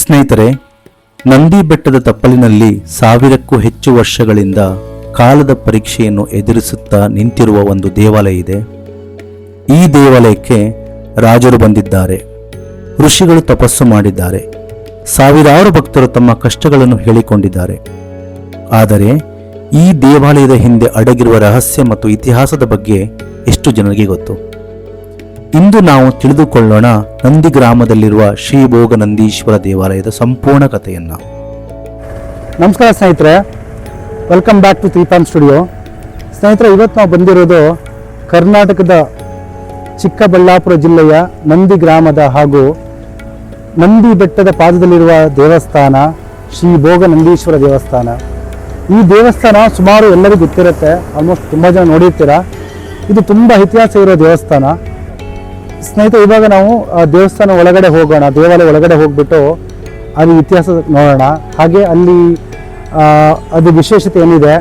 ಸ್ನೇಹಿತರೆ, ನಂದಿ ಬೆಟ್ಟದ ತಪ್ಪಲಿನಲ್ಲಿ 1000ಕ್ಕೂ ಹೆಚ್ಚು ವರ್ಷಗಳಿಂದ ಕಾಲದ ಪರೀಕ್ಷೆಯನ್ನು ಎದುರಿಸುತ್ತಾ ನಿಂತಿರುವ ಒಂದು ದೇವಾಲಯ ಇದೆ. ಈ ದೇವಾಲಯಕ್ಕೆ ರಾಜರು ಬಂದಿದ್ದಾರೆ, ಋಷಿಗಳು ತಪಸ್ಸು ಮಾಡಿದ್ದಾರೆ, ಸಾವಿರಾರು ಭಕ್ತರು ತಮ್ಮ ಕಷ್ಟಗಳನ್ನು ಹೇಳಿಕೊಂಡಿದ್ದಾರೆ. ಆದರೆ ಈ ದೇವಾಲಯದ ಹಿಂದೆ ಅಡಗಿರುವ ರಹಸ್ಯ ಮತ್ತು ಇತಿಹಾಸದ ಬಗ್ಗೆ ಎಷ್ಟು ಜನರಿಗೆ ಗೊತ್ತು? ಇಂದು ನಾವು ತಿಳಿದುಕೊಳ್ಳೋಣ ನಂದಿ ಗ್ರಾಮದಲ್ಲಿರುವ ಶ್ರೀ ಭೋಗ ನಂದೀಶ್ವರ ದೇವಾಲಯದ ಸಂಪೂರ್ಣ ಕಥೆಯನ್ನು. ನಮಸ್ಕಾರ ಸ್ನೇಹಿತರೆ, welcome back to 3 Palm studio. ಸ್ನೇಹಿತರೆ, ಇವತ್ತು ನಾವು ಬಂದಿರೋದು ಕರ್ನಾಟಕದ ಚಿಕ್ಕಬಳ್ಳಾಪುರ ಜಿಲ್ಲೆಯ ನಂದಿ ಗ್ರಾಮದ ಹಾಗೂ ನಂದಿ ಬೆಟ್ಟದ ಪಾದದಲ್ಲಿರುವ ದೇವಸ್ಥಾನ ಶ್ರೀ ಭೋಗ ನಂದೀಶ್ವರ ದೇವಸ್ಥಾನ. ಈ ದೇವಸ್ಥಾನ ಸುಮಾರು ಎಲ್ಲರಿಗೂ ಗೊತ್ತಿರುತ್ತೆ, ಆಲ್ಮೋಸ್ಟ್ ತುಂಬ ಜನ ನೋಡಿರ್ತೀರ. ಇದು ತುಂಬ ಇತಿಹಾಸ ಇರೋ ದೇವಸ್ಥಾನ. ಸ್ನೇಹಿತರೆ, ಇವಾಗ ನಾವು ದೇವಸ್ಥಾನ ಒಳಗಡೆ ಹೋಗೋಣ, ದೇವಾಲಯ ಒಳಗಡೆ ಹೋಗ್ಬಿಟ್ಟು ಅದು ಇತಿಹಾಸ ನೋಡೋಣ. ಹಾಗೆ ಅಲ್ಲಿ ಅದು ವಿಶೇಷತೆ ಏನಿದೆ,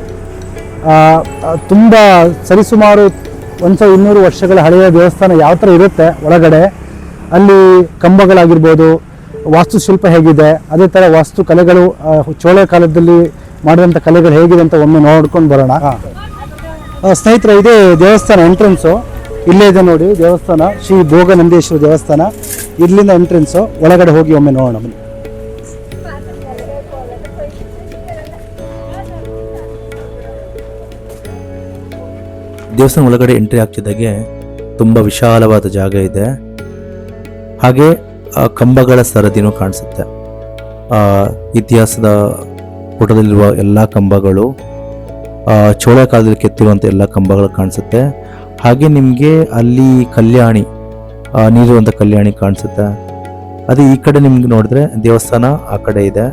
ತುಂಬ ಸರಿಸುಮಾರು 1200 ವರ್ಷಗಳ ಹಳೆಯ ದೇವಸ್ಥಾನ ಯಾವ ಥರ ಇರುತ್ತೆ ಒಳಗಡೆ, ಅಲ್ಲಿ ಕಂಬಗಳಾಗಿರ್ಬೋದು, ವಾಸ್ತುಶಿಲ್ಪ ಹೇಗಿದೆ, ಅದೇ ಥರ ವಾಸ್ತು ಕಲೆಗಳು, ಚೋಳ ಕಾಲದಲ್ಲಿ ಮಾಡಿದಂಥ ಕಲೆಗಳು ಹೇಗಿದೆ ಅಂತ ಒಮ್ಮೆ ನೋಡ್ಕೊಂಡು ಬರೋಣ. ಸ್ನೇಹಿತರೆ, ಇದೇ ದೇವಸ್ಥಾನ ಎಂಟ್ರೆನ್ಸು. ಇಲ್ಲೇ ಇದೆ ನೋಡಿ ದೇವಸ್ಥಾನ, ಶ್ರೀ ಭೋಗ ನಂದೀಶ್ವರ ದೇವಸ್ಥಾನ. ಇಲ್ಲಿಂದ ಎಂಟ್ರೆನ್ಸು, ಒಳಗಡೆ ಹೋಗಿ ಒಮ್ಮೆ ನೋಡೋಣ. ದೇವಸ್ಥಾನ ಒಳಗಡೆ ಎಂಟ್ರಿ ಆಗ್ತಿದ್ದಾಗೆ ತುಂಬ ವಿಶಾಲವಾದ ಜಾಗ ಇದೆ. ಹಾಗೆ ಕಂಬಗಳ ಸರದಿನೂ ಕಾಣಿಸುತ್ತೆ. ಇತಿಹಾಸದ ಪುಟದಲ್ಲಿರುವ ಎಲ್ಲ ಕಂಬಗಳು, ಚೋಳ ಕಾಲದಲ್ಲಿ ಕೆತ್ತಿರುವಂಥ ಎಲ್ಲ ಕಂಬಗಳು ಕಾಣಿಸುತ್ತೆ. ಹಾಗೆ ನಿಮಗೆ ಅಲ್ಲಿ ಕಲ್ಯಾಣಿ, ನೀರಿರುವಂಥ ಕಲ್ಯಾಣಿ ಕಾಣಿಸುತ್ತೆ. ಅದೇ ಈ ಕಡೆ ನಿಮ್ಗೆ ನೋಡಿದ್ರೆ ದೇವಸ್ಥಾನ ಆ ಕಡೆ ಇದೆ.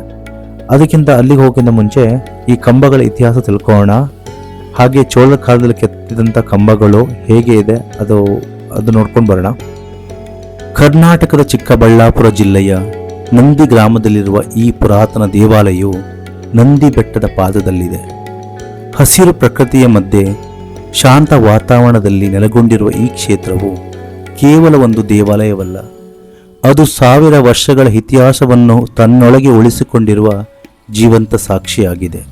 ಅದಕ್ಕಿಂತ ಅಲ್ಲಿಗೆ ಹೋಗೋಕ್ಕಿಂತ ಮುಂಚೆ ಈ ಕಂಬಗಳ ಇತಿಹಾಸ ತಿಳ್ಕೊಳ್ಳೋಣ. ಹಾಗೆ ಚೋಳ ಕಾಲದಲ್ಲಿ ಕೆತ್ತಿದಂಥ ಕಂಬಗಳು ಹೇಗೆ ಇದೆ ಅದು ನೋಡ್ಕೊಂಡು ಬರೋಣ. ಕರ್ನಾಟಕದ ಚಿಕ್ಕಬಳ್ಳಾಪುರ ಜಿಲ್ಲೆಯ ನಂದಿ ಗ್ರಾಮದಲ್ಲಿರುವ ಈ ಪುರಾತನ ದೇವಾಲಯವು ನಂದಿ ಬೆಟ್ಟದ ಪಾದದಲ್ಲಿದೆ. ಹಸಿರು ಪ್ರಕೃತಿಯ ಮಧ್ಯೆ ಶಾಂತ ವಾತಾವರಣದಲ್ಲಿ ನೆಲೆಗೊಂಡಿರುವ ಈ ಕ್ಷೇತ್ರವು ಕೇವಲ ಒಂದು ದೇವಾಲಯವಲ್ಲ, ಅದು 1000 ವರ್ಷಗಳ ಇತಿಹಾಸವನ್ನು ತನ್ನೊಳಗೆ ಉಳಿಸಿಕೊಂಡಿರುವ ಜೀವಂತ ಸಾಕ್ಷಿಯಾಗಿದೆ.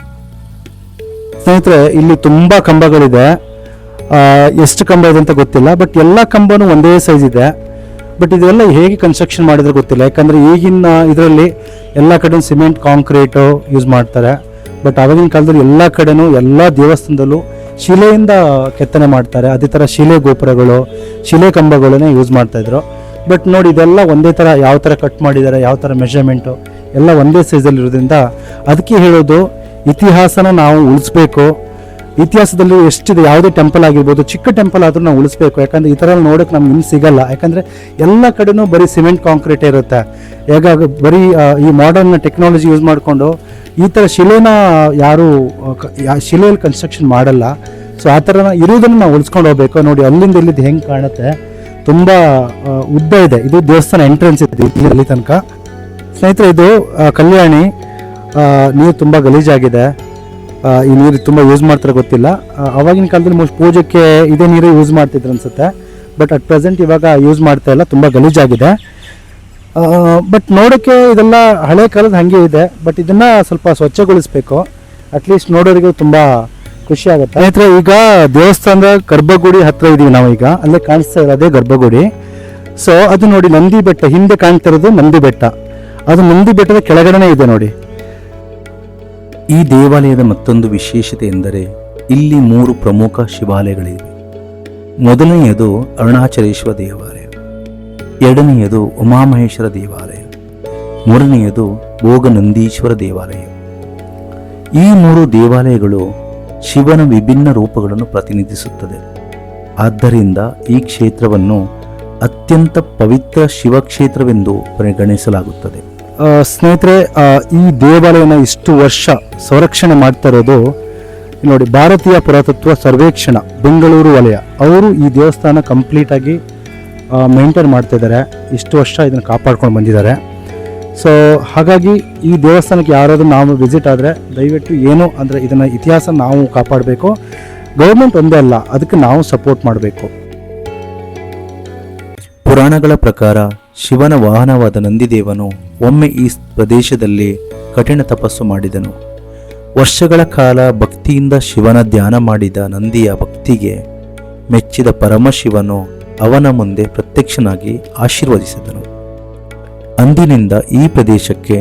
ಸ್ನೇಹಿತರೆ, ಇಲ್ಲಿ ತುಂಬ ಕಂಬಗಳಿದೆ. ಎಷ್ಟು ಕಂಬ ಇದೆ ಅಂತ ಗೊತ್ತಿಲ್ಲ, ಬಟ್ ಎಲ್ಲ ಕಂಬನೂ ಒಂದೇ ಸೈಜ್ ಇದೆ. ಬಟ್ ಇದೆಲ್ಲ ಹೇಗೆ ಕನ್ಸ್ಟ್ರಕ್ಷನ್ ಮಾಡಿದ್ರೆ ಗೊತ್ತಿಲ್ಲ, ಯಾಕಂದರೆ ಈಗಿನ ಇದರಲ್ಲಿ ಎಲ್ಲ ಕಡೆ ಸಿಮೆಂಟ್ ಕಾಂಕ್ರೀಟು ಯೂಸ್ ಮಾಡ್ತಾರೆ. ಬಟ್ ಆವಾಗಿನ ಕಾಲದಲ್ಲಿ ಎಲ್ಲ ಕಡೆನೂ ಎಲ್ಲ ದೇವಸ್ಥಾನದಲ್ಲೂ ಶಿಲೆಯಿಂದ ಕೆತ್ತನೆ ಮಾಡ್ತಾರೆ. ಅದೇ ಥರ ಶಿಲೆ ಗೋಪುರಗಳು, ಶಿಲೆ ಕಂಬಗಳನ್ನೇ ಯೂಸ್ ಮಾಡ್ತಾಯಿದ್ರು. ಬಟ್ ನೋಡಿ, ಇದೆಲ್ಲ ಒಂದೇ ಥರ, ಯಾವ ಥರ ಕಟ್ ಮಾಡಿದ್ದಾರೆ, ಯಾವ ಥರ ಮೆಷರ್ಮೆಂಟು ಎಲ್ಲ ಒಂದೇ ಸೈಜಲ್ಲಿ ಇರೋದ್ರಿಂದ ಅದಕ್ಕೆ ಹೇಳೋದು, ಇತಿಹಾಸನ ನಾವು ಉಳಿಸ್ಬೇಕು. ಇತಿಹಾಸದಲ್ಲಿ ಎಷ್ಟಿದೆ, ಯಾವುದೇ ಟೆಂಪಲ್ ಆಗಿರ್ಬೋದು, ಚಿಕ್ಕ ಟೆಂಪಲ್ ಆದರೂ ನಾವು ಉಳಿಸ್ಬೇಕು. ಯಾಕಂದರೆ ಈ ಥರ ನೋಡೋಕೆ ನಮ್ಗೆ ಇನ್ನು ಸಿಗಲ್ಲ. ಯಾಕಂದರೆ ಎಲ್ಲ ಕಡೆನೂ ಬರೀ ಸಿಮೆಂಟ್ ಕಾಂಕ್ರೀಟೇ ಇರುತ್ತೆ. ಈಗ ಬರೀ ಈ ಮಾಡರ್ನ್ ಟೆಕ್ನಾಲಜಿ ಯೂಸ್ ಮಾಡಿಕೊಂಡು ಈ ಥರ ಶಿಲೆನ ಯಾರು ಶಿಲೆಯಲ್ಲಿ ಕನ್ಸ್ಟ್ರಕ್ಷನ್ ಮಾಡಲ್ಲ. ಸೊ ಆ ಥರ ಇರೋದನ್ನು ನಾವು ಉಳಿಸ್ಕೊಂಡು ಹೋಗ್ಬೇಕು. ನೋಡಿ, ಅಲ್ಲಿಂದ ಇಲ್ಲಿದ್ದು ಹೆಂಗೆ ಕಾಣುತ್ತೆ, ತುಂಬ ಉದ್ದ ಇದೆ. ಇದು ದೇವಸ್ಥಾನ ಎಂಟ್ರೆನ್ಸ್ ಇದೆ ಇಲ್ಲಿ ತನಕ. ಸ್ನೇಹಿತರೆ, ಇದು ಕಲ್ಯಾಣಿ. ನೀರು ತುಂಬ ಗಲೀಜಾಗಿದೆ. ಈ ನೀರು ತುಂಬ ಯೂಸ್ ಮಾಡ್ತಾರೆ ಗೊತ್ತಿಲ್ಲ. ಆವಾಗಿನ ಕಾಲದಲ್ಲಿ ಮೋಸ್ಟ್ ಪೂಜೆಗೆ ಇದೇ ನೀರು ಯೂಸ್ ಮಾಡ್ತಿದ್ರು ಅನ್ಸುತ್ತೆ. ಬಟ್ ಅಟ್ ಪ್ರೆಸೆಂಟ್ ಇವಾಗ ಯೂಸ್ ಮಾಡ್ತಾ ಇಲ್ಲ, ತುಂಬ ಗಲೀಜಾಗಿದೆ. ಬಟ್ ನೋಡೋಕ್ಕೆ ಇದೆಲ್ಲ ಹಳೆ ಕಾಲದ ಹಾಗೆ ಇದೆ. ಬಟ್ ಇದನ್ನು ಸ್ವಲ್ಪ ಸ್ವಚ್ಛಗೊಳಿಸ್ಬೇಕು. ಅಟ್ಲೀಸ್ಟ್ ನೋಡೋರಿಗೆ ತುಂಬ ಖುಷಿ ಆಗುತ್ತೆ. ಸ್ನೇಹಿತರೆ, ಈಗ ದೇವಸ್ಥಾನದ ಗರ್ಭಗುಡಿ ಹತ್ರ ಇದೀವಿ ನಾವು. ಈಗ ಅಲ್ಲೇ ಕಾಣಿಸ್ತಾ ಇರೋದೇ ಗರ್ಭಗುಡಿ. ಸೊ ಅದು ನೋಡಿ, ನಂದಿ ಬೆಟ್ಟ ಹಿಂದೆ ಕಾಣ್ತಾ ಇರೋದು ನಂದಿ ಬೆಟ್ಟ. ಅದು ನಂದಿ ಬೆಟ್ಟದ ಕೆಳಗಡೆನೇ ಇದೆ ನೋಡಿ. ಈ ದೇವಾಲಯದ ಮತ್ತೊಂದು ವಿಶೇಷತೆ ಎಂದರೆ ಇಲ್ಲಿ 3 ಪ್ರಮುಖ ಶಿವಾಲಯಗಳಿವೆ. ಮೊದಲನೆಯದು ಅರುಣಾಚಲೇಶ್ವರ ದೇವಾಲಯ, ಎರಡನೆಯದು ಉಮಾಮಹೇಶ್ವರ ದೇವಾಲಯ, ಮೂರನೆಯದು ಭೋಗ ನಂದೀಶ್ವರ ದೇವಾಲಯ. ಈ 3 ದೇವಾಲಯಗಳು ಶಿವನ ವಿಭಿನ್ನ ರೂಪಗಳನ್ನು ಪ್ರತಿನಿಧಿಸುತ್ತದೆ. ಆದ್ದರಿಂದ ಈ ಕ್ಷೇತ್ರವನ್ನು ಅತ್ಯಂತ ಪವಿತ್ರ ಶಿವಕ್ಷೇತ್ರವೆಂದು ಪರಿಗಣಿಸಲಾಗುತ್ತದೆ. ಸ್ನೇಹಿತರೆ, ಈ ದೇವಾಲಯನ ಇಷ್ಟು ವರ್ಷ ಸಂರಕ್ಷಣೆ ಮಾಡ್ತಾ ಇರೋದು ನೋಡಿ, ಭಾರತೀಯ ಪುರಾತತ್ವ ಸರ್ವೇಕ್ಷಣ ಬೆಂಗಳೂರು ವಲಯ ಅವರು ಈ ದೇವಸ್ಥಾನ ಕಂಪ್ಲೀಟಾಗಿ ಮೇಂಟೈನ್ ಮಾಡ್ತಾ ಇದ್ದಾರೆ. ಇಷ್ಟು ವರ್ಷ ಇದನ್ನು ಕಾಪಾಡ್ಕೊಂಡು ಬಂದಿದ್ದಾರೆ. ಸೊ ಹಾಗಾಗಿ ಈ ದೇವಸ್ಥಾನಕ್ಕೆ ಯಾರಾದರೂ ನಾವು ವಿಸಿಟ್ ಆದರೆ ದಯವಿಟ್ಟು ಏನು ಅಂದರೆ ಇದನ್ನು ಇತಿಹಾಸ ನಾವು ಕಾಪಾಡಬೇಕು. ಗೌರ್ಮೆಂಟ್ ಒಂದೇ ಅಲ್ಲ, ಅದಕ್ಕೆ ನಾವು ಸಪೋರ್ಟ್ ಮಾಡಬೇಕು. ಪುರಾಣಗಳ ಪ್ರಕಾರ ಶಿವನ ವಾಹನವಾದ ನಂದಿದೇವನು ಒಮ್ಮೆ ಈ ಪ್ರದೇಶದಲ್ಲಿ ಕಠಿಣ ತಪಸ್ಸು ಮಾಡಿದನು. ವರ್ಷಗಳ ಕಾಲ ಭಕ್ತಿಯಿಂದ ಶಿವನ ಧ್ಯಾನ ಮಾಡಿದ ನಂದಿಯ ಭಕ್ತಿಗೆ ಮೆಚ್ಚಿದ ಪರಮಶಿವನು ಅವನ ಮುಂದೆ ಪ್ರತ್ಯಕ್ಷನಾಗಿ ಆಶೀರ್ವದಿಸಿದನು. ಅಂದಿನಿಂದ ಈ ಪ್ರದೇಶಕ್ಕೆ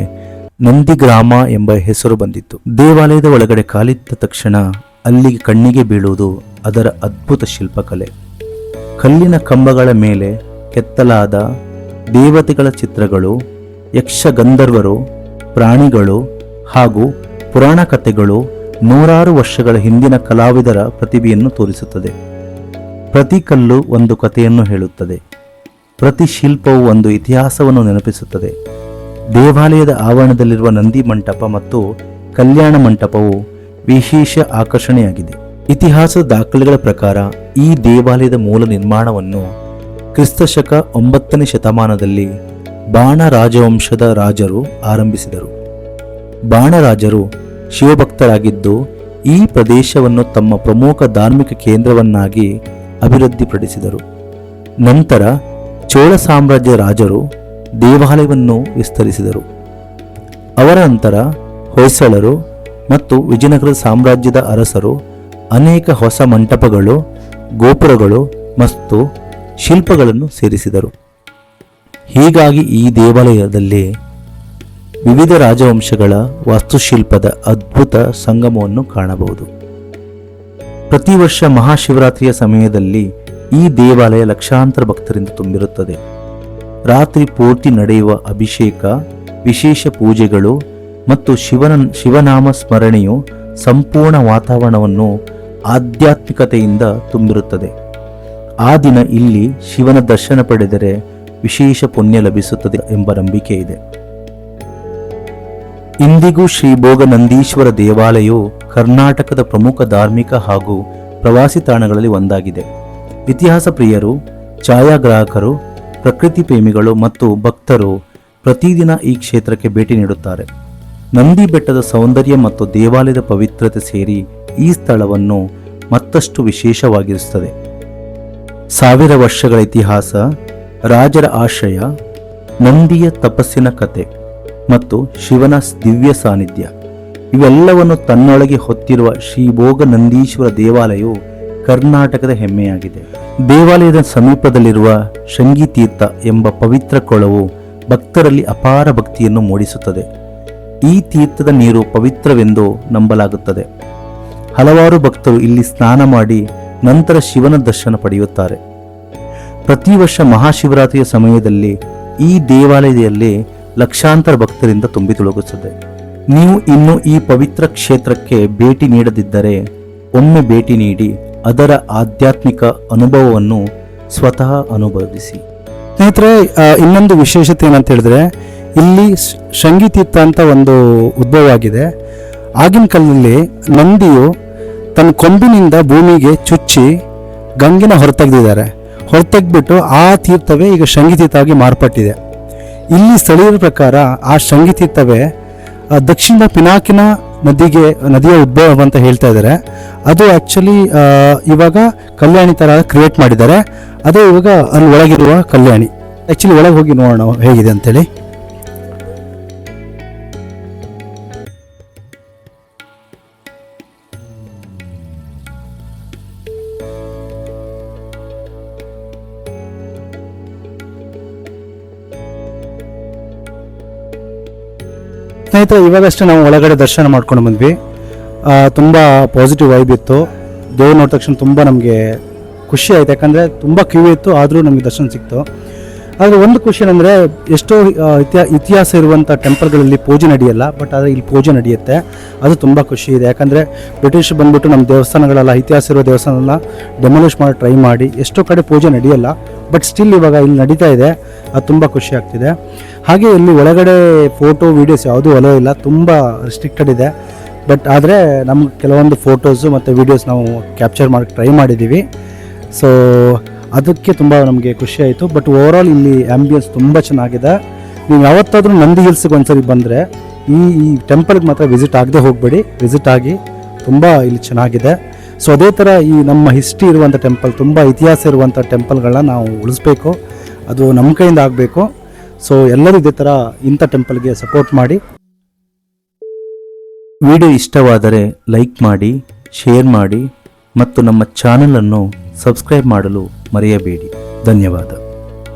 ನಂದಿಗ್ರಾಮ ಎಂಬ ಹೆಸರು ಬಂದಿತ್ತು. ದೇವಾಲಯದ ಒಳಗಡೆ ಕಾಲಿಟ್ಟ ತಕ್ಷಣ ಅಲ್ಲಿಗೆ ಕಣ್ಣಿಗೆ ಬೀಳುವುದು ಅದರ ಅದ್ಭುತ ಶಿಲ್ಪಕಲೆ. ಕಲ್ಲಿನ ಕಂಬಗಳ ಮೇಲೆ ಕೆತ್ತಲಾದ ದೇವತೆಗಳ ಚಿತ್ರಗಳು, ಯಕ್ಷ ಗಂಧರ್ವರು, ಪ್ರಾಣಿಗಳು ಹಾಗೂ ಪುರಾಣ ಕಥೆಗಳು ನೂರಾರು ವರ್ಷಗಳ ಹಿಂದಿನ ಕಲಾವಿದರ ಪ್ರತಿಭೆಯನ್ನು ತೋರಿಸುತ್ತದೆ. ಪ್ರತಿ ಕಲ್ಲು ಒಂದು ಕಥೆಯನ್ನು ಹೇಳುತ್ತದೆ. ಪ್ರತಿ ಶಿಲ್ಪವು ಒಂದು ಇತಿಹಾಸವನ್ನು ನೆನಪಿಸುತ್ತದೆ. ದೇವಾಲಯದ ಆವರಣದಲ್ಲಿರುವ ನಂದಿ ಮಂಟಪ ಮತ್ತು ಕಲ್ಯಾಣ ಮಂಟಪವು ವಿಶೇಷ ಆಕರ್ಷಣೆಯಾಗಿದೆ. ಇತಿಹಾಸದ ದಾಖಲೆಗಳ ಪ್ರಕಾರ ಈ ದೇವಾಲಯದ ಮೂಲ ನಿರ್ಮಾಣವನ್ನು ಕ್ರಿಸ್ತಶಕ 9ನೇ ಶತಮಾನದಲ್ಲಿ ಬಾಣ ರಾಜವಂಶದ ರಾಜರು ಆರಂಭಿಸಿದರು. ಬಾಣರಾಜರು ಶಿವಭಕ್ತರಾಗಿದ್ದು ಈ ಪ್ರದೇಶವನ್ನು ತಮ್ಮ ಪ್ರಮುಖ ಧಾರ್ಮಿಕ ಕೇಂದ್ರವನ್ನಾಗಿ ಅಭಿವೃದ್ಧಿಪಡಿಸಿದರು. ನಂತರ ಚೋಳ ಸಾಮ್ರಾಜ್ಯ ರಾಜರು ದೇವಾಲಯವನ್ನು ವಿಸ್ತರಿಸಿದರು. ಅವರ ನಂತರ ಹೊಯ್ಸಳರು ಮತ್ತು ವಿಜಯನಗರ ಸಾಮ್ರಾಜ್ಯದ ಅರಸರು ಅನೇಕ ಹೊಸ ಮಂಟಪಗಳು, ಗೋಪುರಗಳು ಮತ್ತು ಶಿಲ್ಪಗಳನ್ನು ಸೇರಿಸಿದರು. ಹೀಗಾಗಿ ಈ ದೇವಾಲಯದಲ್ಲಿ ವಿವಿಧ ರಾಜವಂಶಗಳ ವಾಸ್ತುಶಿಲ್ಪದ ಅದ್ಭುತ ಸಂಗಮವನ್ನು ಕಾಣಬಹುದು. ಪ್ರತಿ ವರ್ಷ ಮಹಾಶಿವರಾತ್ರಿಯ ಸಮಯದಲ್ಲಿ ಈ ದೇವಾಲಯ ಲಕ್ಷಾಂತರ ಭಕ್ತರಿಂದ ತುಂಬಿರುತ್ತದೆ. ರಾತ್ರಿ ಪೂರ್ತಿ ನಡೆಯುವ ಅಭಿಷೇಕ, ವಿಶೇಷ ಪೂಜೆಗಳು ಮತ್ತು ಶಿವನಾಮ ಸ್ಮರಣೆಯು ಸಂಪೂರ್ಣ ವಾತಾವರಣವನ್ನು ಆಧ್ಯಾತ್ಮಿಕತೆಯಿಂದ ತುಂಬಿರುತ್ತದೆ. ಆ ದಿನ ಇಲ್ಲಿ ಶಿವನ ದರ್ಶನ ಪಡೆದರೆ ವಿಶೇಷ ಪುಣ್ಯ ಲಭಿಸುತ್ತದೆ ಎಂಬ ನಂಬಿಕೆ ಇದೆ. ಇಂದಿಗೂ ಶ್ರೀ ಭೋಗ ನಂದೀಶ್ವರ ದೇವಾಲಯವು ಕರ್ನಾಟಕದ ಪ್ರಮುಖ ಧಾರ್ಮಿಕ ಹಾಗೂ ಪ್ರವಾಸಿ ತಾಣಗಳಲ್ಲಿ ಒಂದಾಗಿದೆ. ಇತಿಹಾಸ ಪ್ರಿಯರು, ಛಾಯಾಗ್ರಾಹಕರು, ಪ್ರಕೃತಿ ಪ್ರೇಮಿಗಳು ಮತ್ತು ಭಕ್ತರು ಪ್ರತಿದಿನ ಈ ಕ್ಷೇತ್ರಕ್ಕೆ ಭೇಟಿ ನೀಡುತ್ತಾರೆ. ನಂದಿ ಬೆಟ್ಟದ ಸೌಂದರ್ಯ ಮತ್ತು ದೇವಾಲಯದ ಪವಿತ್ರತೆ ಸೇರಿ ಈ ಸ್ಥಳವನ್ನು ಮತ್ತಷ್ಟು ವಿಶೇಷವಾಗಿರುತ್ತದೆ. 1000 ವರ್ಷಗಳ ಇತಿಹಾಸ, ರಾಜರ ಆಶ್ರಯ, ನಂದಿಯ ತಪಸ್ಸಿನ ಕತೆ ಮತ್ತು ಶಿವನ ದಿವ್ಯ ಸಾನ್ನಿಧ್ಯ ಇವೆಲ್ಲವನ್ನು ತನ್ನೊಳಗೆ ಹೊತ್ತಿರುವ ಶ್ರೀ ಭೋಗ ನಂದೀಶ್ವರ ದೇವಾಲಯವು ಕರ್ನಾಟಕದ ಹೆಮ್ಮೆಯಾಗಿದೆ. ದೇವಾಲಯದ ಸಮೀಪದಲ್ಲಿರುವ ಶೃಂಗಿತೀರ್ಥ ಎಂಬ ಪವಿತ್ರ ಕೊಳವು ಭಕ್ತರಲ್ಲಿ ಅಪಾರ ಭಕ್ತಿಯನ್ನು ಮೂಡಿಸುತ್ತದೆ. ಈ ತೀರ್ಥದ ನೀರು ಪವಿತ್ರವೆಂದು ನಂಬಲಾಗುತ್ತದೆ. ಹಲವಾರು ಭಕ್ತರು ಇಲ್ಲಿ ಸ್ನಾನ ಮಾಡಿ ನಂತರ ಶಿವನ ದರ್ಶನ ಪಡೆಯುತ್ತಾರೆ. ಪ್ರತಿ ವರ್ಷ ಮಹಾಶಿವರಾತ್ರಿಯ ಸಮಯದಲ್ಲಿ ಈ ದೇವಾಲಯದಲ್ಲಿ ಲಕ್ಷಾಂತರ ಭಕ್ತರಿಂದ ತುಂಬಿ ತುಳುಕುತ್ತದೆ. ನೀವು ಇನ್ನೂ ಈ ಪವಿತ್ರ ಕ್ಷೇತ್ರಕ್ಕೆ ಭೇಟಿ ನೀಡದಿದ್ದರೆ ಒಮ್ಮೆ ಭೇಟಿ ನೀಡಿ ಅದರ ಆಧ್ಯಾತ್ಮಿಕ ಅನುಭವವನ್ನು ಸ್ವತಃ ಅನುಭವಿಸಿ. ಸ್ನೇಹಿತರೆ, ಇನ್ನೊಂದು ವಿಶೇಷತೆ ಏನಂತ ಹೇಳಿದ್ರೆ, ಇಲ್ಲಿ ಶೃಂಗಿತೀರ್ಥ ಅಂತ ಒಂದು ಉದ್ಭವ ಆಗಿದೆ. ಆಗಿನ ಕಾಲದಲ್ಲಿ ನಂದಿಯು ತನ್ನ ಕೊಂಬಿನಿಂದ ಭೂಮಿಗೆ ಚುಚ್ಚಿ ಗಂಗೆನ ಹೊರತೆಗ್ಬಿಟ್ಟು ಆ ತೀರ್ಥವೇ ಈಗ ಶೃಂಗಿತೀರ್ಥವಾಗಿ ಮಾರ್ಪಟ್ಟಿದೆ. ಇಲ್ಲಿ ಸ್ಥಳೀಯರ ಪ್ರಕಾರ ಆ ಶೃಂಗಿತೀರ್ಥವೇ ದಕ್ಷಿಣದ ಪಿನಾಕಿನ ನದಿಯ ಉದ್ಭವ ಅಂತ ಹೇಳ್ತಾ ಇದ್ದಾರೆ. ಅದು ಆ್ಯಕ್ಚುಲಿ ಇವಾಗ ಕಲ್ಯಾಣಿ ಥರ ಕ್ರಿಯೇಟ್ ಮಾಡಿದ್ದಾರೆ. ಅದೇ ಇವಾಗ ಅಲ್ಲಿ ಒಳಗಿರುವ ಕಲ್ಯಾಣಿ. ಆ್ಯಕ್ಚುಲಿ ಒಳಗೆ ಹೋಗಿ ನೋಡೋಣ ಹೇಗಿದೆ ಅಂತೇಳಿ. ಸ್ನೇಹಿತರೆ, ಇವಾಗಷ್ಟೇ ನಾವು ಒಳಗಡೆ ದರ್ಶನ ಮಾಡ್ಕೊಂಡು ಬಂದ್ವಿ. ತುಂಬ ಪಾಸಿಟಿವ್ ವೈಬ್ ಇತ್ತು. ದೇವ್ರು ನೋಡಿದ ತಕ್ಷಣ ತುಂಬ ನಮಗೆ ಖುಷಿ ಆಯಿತು. ಯಾಕಂದರೆ ತುಂಬ ಕ್ಯೂ ಇತ್ತು, ಆದರೂ ನಮಗೆ ದರ್ಶನ ಸಿಕ್ತು. ಆದರೆ ಒಂದು ಖುಷಿ ಏನಂದರೆ, ಎಷ್ಟೋ ಇತಿಹಾಸ ಇರುವಂಥ ಟೆಂಪಲ್ಗಳಲ್ಲಿ ಪೂಜೆ ನಡೆಯಲ್ಲ, ಬಟ್ ಆದರೆ ಇಲ್ಲಿ ಪೂಜೆ ನಡೆಯುತ್ತೆ. ಅದು ತುಂಬ ಖುಷಿ ಇದೆ. ಯಾಕಂದರೆ ಬ್ರಿಟಿಷ್ ಬಂದುಬಿಟ್ಟು ನಮ್ಮ ದೇವಸ್ಥಾನಗಳೆಲ್ಲ, ಇತಿಹಾಸ ಇರೋ ದೇವಸ್ಥಾನಗಳನ್ನ ಡೆಮೊಲಿಷ್ ಮಾಡಿ ಟ್ರೈ ಮಾಡಿ ಎಷ್ಟೋ ಕಡೆ ಪೂಜೆ ನಡೆಯಲ್ಲ, ಬಟ್ ಸ್ಟಿಲ್ ಇವಾಗ ಇಲ್ಲಿ ನಡೀತಾ ಇದೆ. ಅದು ತುಂಬ ಖುಷಿ ಆಗ್ತಿದೆ. ಹಾಗೆ ಇಲ್ಲಿ ಒಳಗಡೆ ಫೋಟೋ ವೀಡಿಯೋಸ್ ಯಾವುದೂ ಅಲೋ ಇಲ್ಲ, ತುಂಬ ರೆಸ್ಟ್ರಿಕ್ಟೆಡ್ ಇದೆ. ಬಟ್ ಆದರೆ ನಮ್ಗೆ ಕೆಲವೊಂದು ಫೋಟೋಸು ಮತ್ತು ವೀಡಿಯೋಸ್ ನಾವು ಕ್ಯಾಪ್ಚರ್ ಮಾಡೋಕ್ಕೆ ಟ್ರೈ ಮಾಡಿದ್ದೀವಿ. ಸೊ ಅದಕ್ಕೆ ತುಂಬ ನಮಗೆ ಖುಷಿ ಆಯಿತು. ಬಟ್ ಓವರಾಲ್ ಇಲ್ಲಿ ಆ್ಯಂಬಿಯನ್ಸ್ ತುಂಬ ಚೆನ್ನಾಗಿದೆ. ನೀವು ಯಾವತ್ತಾದರೂ ನಂದಿ ಹಿಲ್ಸ್ಗೆ ಒಂದ್ಸರಿ ಬಂದರೆ ಈ ಟೆಂಪಲ್ಗೆ ಮಾತ್ರ ವಿಸಿಟ್ ಆಗದೆ ಹೋಗಬೇಡಿ, ವಿಸಿಟ್ ಆಗಿ. ತುಂಬ ಇಲ್ಲಿ ಚೆನ್ನಾಗಿದೆ. ಸೊ ಅದೇ ಥರ ಈ ನಮ್ಮ ಹಿಸ್ಟ್ರಿ ಇರುವಂಥ ಟೆಂಪಲ್, ತುಂಬ ಇತಿಹಾಸ ಇರುವಂಥ ಟೆಂಪಲ್ಗಳನ್ನ ನಾವು ಉಳಿಸ್ಬೇಕು. ಅದು ನಮ್ಮ ಕೈಯಿಂದ ಆಗಬೇಕು. ಸೊ ಎಲ್ಲರೂ ಇದೇ ಥರ ಇಂಥ ಟೆಂಪಲ್ಗೆ ಸಪೋರ್ಟ್ ಮಾಡಿ. ವಿಡಿಯೋ ಇಷ್ಟವಾದರೆ ಲೈಕ್ ಮಾಡಿ, ಶೇರ್ ಮಾಡಿ ಮತ್ತು ನಮ್ಮ ಚಾನಲನ್ನು ಸಬ್ಸ್ಕ್ರೈಬ್ ಮಾಡಲು ಮರೆಯಬೇಡಿ. ಧನ್ಯವಾದ.